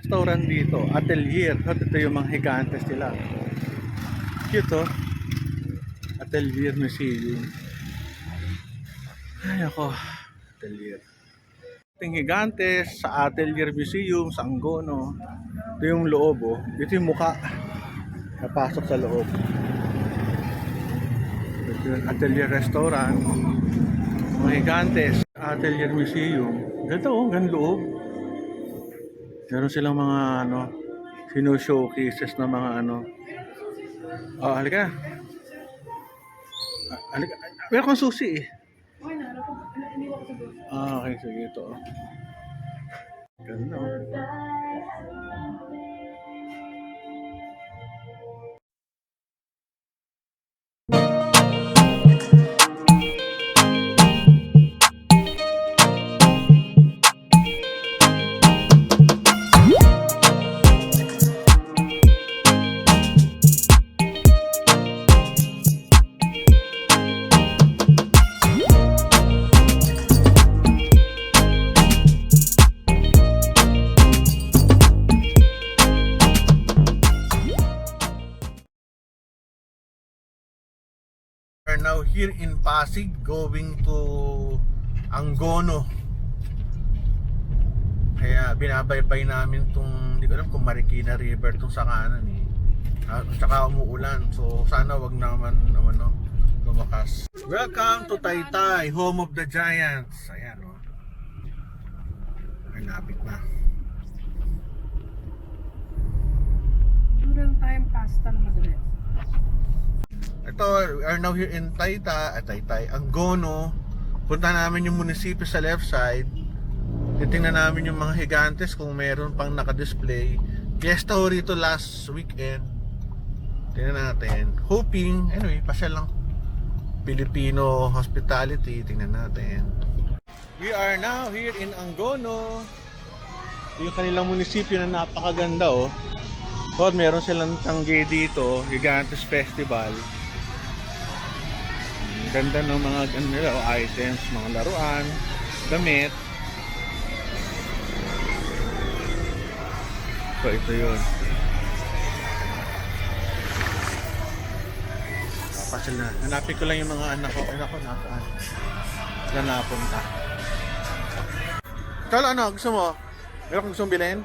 restaurant dito, Atelier. Ito yung mga higantes nila. Cute oh. Atelier Museum. Ay ako, Atelier. Ating higantes sa Atelier Museum sa Angono. Ito yung loob oh. Ito yung mukha. Napasok sa loob. Ito yung Atelier Restaurant. Mga higantes, Atelier Museum. Ganda oh, ganda loob. Meron silang mga ano, sino-showcases na mga ano. Oh, halika. Halika. Meron kang susi eh. Ah, okay, sige ito. Ganda oh. We are now here in Pasig going to Angono. Kaya binabaybay namin tong, hindi ko alam kung Marikina River tong sa kanan eh. Tsaka umuulan, so sana wag naman ano, lumakas. Welcome to Taytay, home of the giants. Ayan o. Ay, lapit na. During time pasta na madali. Ito, we are now here in Taytay, Angono. Punta namin yung munisipyo sa left side. Titingnan namin yung mga higantes kung meron pang naka-display. Fiesta ho rito last weekend. Tingnan natin. Hoping, anyway, pasyal lang. Filipino hospitality, tingnan natin. We are now here in Angono. Yung kanilang munisipyo na napakaganda oh. So, meron silang tangge dito, Gigantes Festival. Ganda ng mga ano nila, items, mga laruan, damit. So ito yun. Papasyal na. Hanapin ko lang yung mga anak ko. Anak ko, nasaan? Saan napunta? Cholo, ano? Gusto mo? Meron kang gustong bilhin?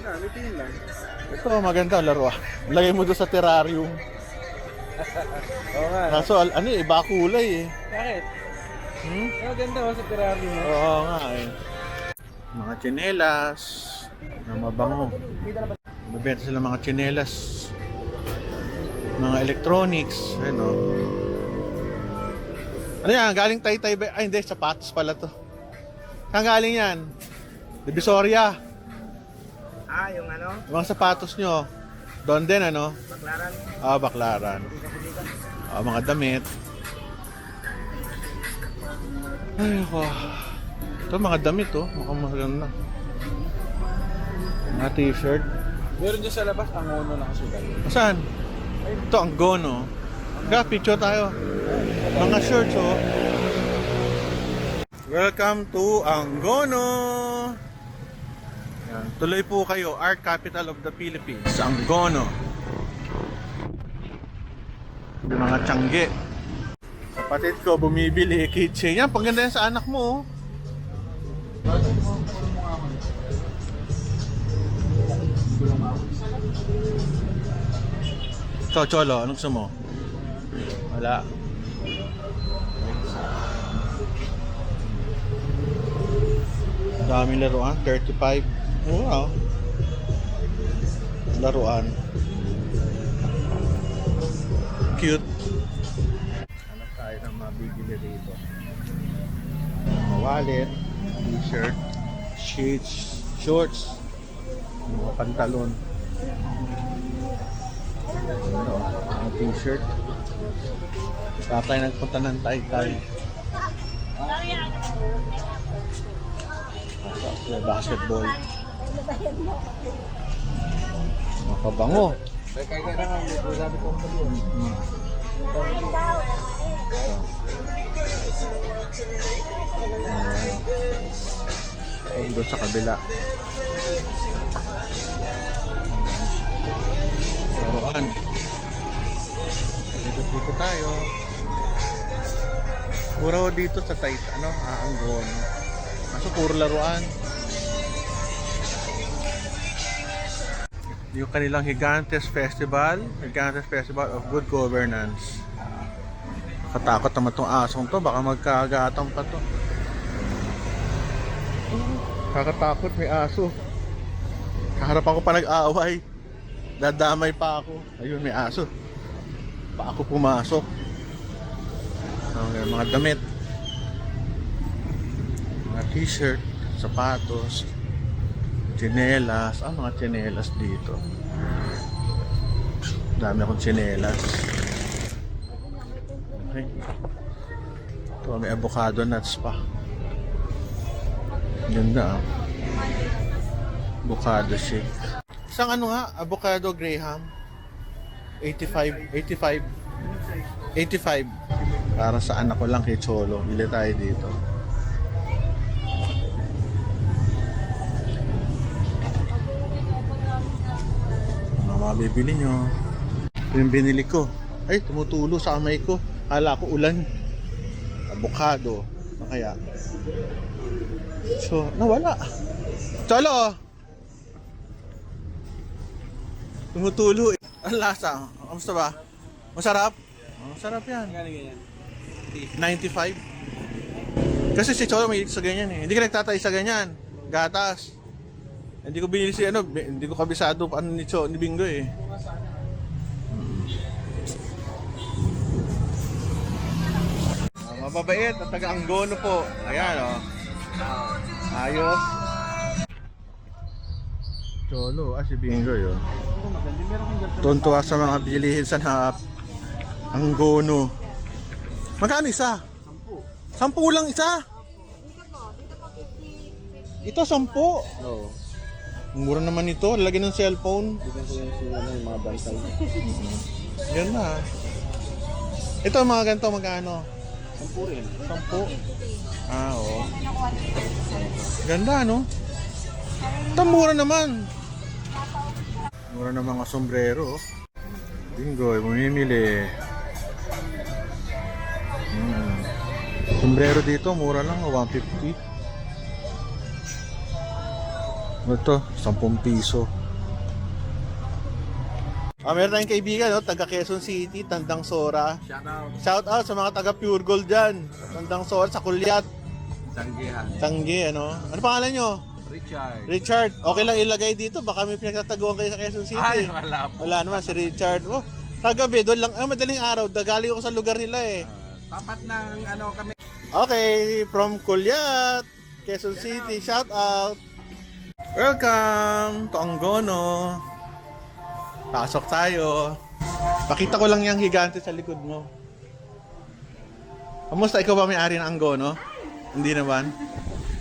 Litingin lang. Ito, maganda laruan. Lagay mo doon sa terrarium. Oo nga. Kaso, ano eh, iba kulay eh. Bakit? Ganda mo sa terrarium mo. Oo nga eh. Mga tsinelas na mabango. Mabenta sila mga tsinelas. Mga electronics. Ano. Ano yan? Galing Taytay ba? Ay hindi, sapatos pala to. Saan galing yan? Divisoria. Ah, yung ano? Yung mga sapatos nyo. Doon din ano? Baklaran. Ah, Baklaran. Ah, mga damit. Ay, wow. Ito mga damit oh. Mukhang maganda. Mga t-shirt. Meron dyan sa labas, Angono na kasulat. Saan? Ito, Angono. Ga, picture tayo. Mga shirts oh. Welcome to Angono. Yan. Tuloy po kayo, Art Capital of the Philippines, Angono. Yung mga tiyangge. Kapatid ko bumibili keychain. Yan, paganda yan sa anak mo. Ikaw, Cholo, anong gusto mo? Wala. Daming laruan, 35. Wow. Laruan. Cute. Hanap tayo ng mabibili rito. Mga wallet, t-shirt, shades, shorts, mga pantalon. Ano, mga t-shirt. Tatay nagpunta ng Taytay. Basketball. Makabango. Doon sa kabila. Dito tayo. Mura ho dito sa Tayta, ano? Angono. Kaso puro laruan. Yung kanilang Gigantes Festival of Good Governance. Katakot naman tong asong to, baka magkagatang pa to. Kakatakot, may aso. Kaharapan ko pa nag-aaway. Dadamay pa ako. Ayun, may aso. Pa ako pumasok. Okay, mga damit. Mga t-shirt, sapatos, tsinelas. Mga tsinelas dito. Dami akong tsinelas. Okay. Ito, may avocado nuts pa. Ganda ah. Avocado shake. Isang ano nga, avocado graham. 85. Para sa anak ko lang kay Cholo. Bili tayo dito. Ano mabibili nyo? Ito yung binili ko. Ay, tumutulo sa kamay ko. Kala ko ulan. Avocado. Ano kaya? So, nawala. Cholo! Tumutulo eh. Ang lasa. Kamusta ba? Masarap? Masarap yan. Magkano ganyan? 95. Kasi si Cholo may sa ganyan eh. Hindi ka nagtatay sa ganyan. Gatas. Hindi ko binili si hindi ko kabisado ano ni Bingo eh. Mababait at taga-Angono po. Ayan oh. Ayos. Cholo, si Bingo yun. Tuntua sa mga bilihin sa Angono. Magkano isa? 10 lang isa? Ito 10? Oo. Mura naman ito, lagyan ng cellphone. Bigyan ko yung sila ng mga bantay. Yan na. Ito mga ganito magkano? 10 rin. 10? Oo. Ganda no? Ito mura naman. Mura ng mga sombrero. Bingo, bumimili. Sombrero dito, mura lang, 150. Ito, 10 piso. Meron tayong kaibigan, no? Taga Quezon City, Tandang Sora. Shout out sa mga taga Pure Gold dyan. Tandang Sora, sa Kulyat. Tanggi, ano? Ano pangalan nyo? Richard. Okay lang ilagay dito, baka may pinagtataguan kayo sa Quezon City. Ay, wala po. Wala naman, si Richard. Oh, kagabi, doon lang, madaling araw, dagaling ako sa lugar nila eh. Tapat ng ano kami. Okay, from Kulyat, Quezon City, shout out. Welcome to Angono. Pasok tayo. Pakita ko lang yung higante sa likod mo. Kamusta? Ikaw ba may-ari ng Angono? Hindi naman.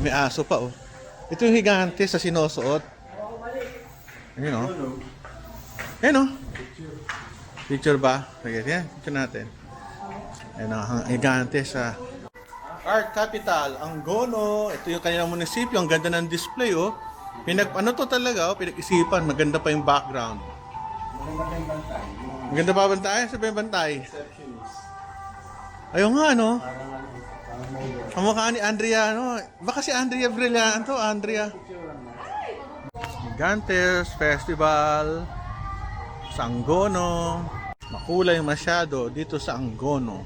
May aso pa oh. Ito yung higante sa sinusuot. Ayun oh. Ayun oh. Picture ba? Sige, yan. Picture natin. Ayun ang higante sa Art Capital, Angono. Ito yung kanilang munisipyo. Ang ganda ng display oh. Ano to talaga oh. Pinag-isipan. Maganda pa yung background. Maganda pa bantay? Sabi yung bantay? Ayun nga no. Ang mukha ni Andrea no. Baka si Andrea Brillanto. Andrea. Gigantes Festival sa Angono. Makulay masyado dito sa Angono.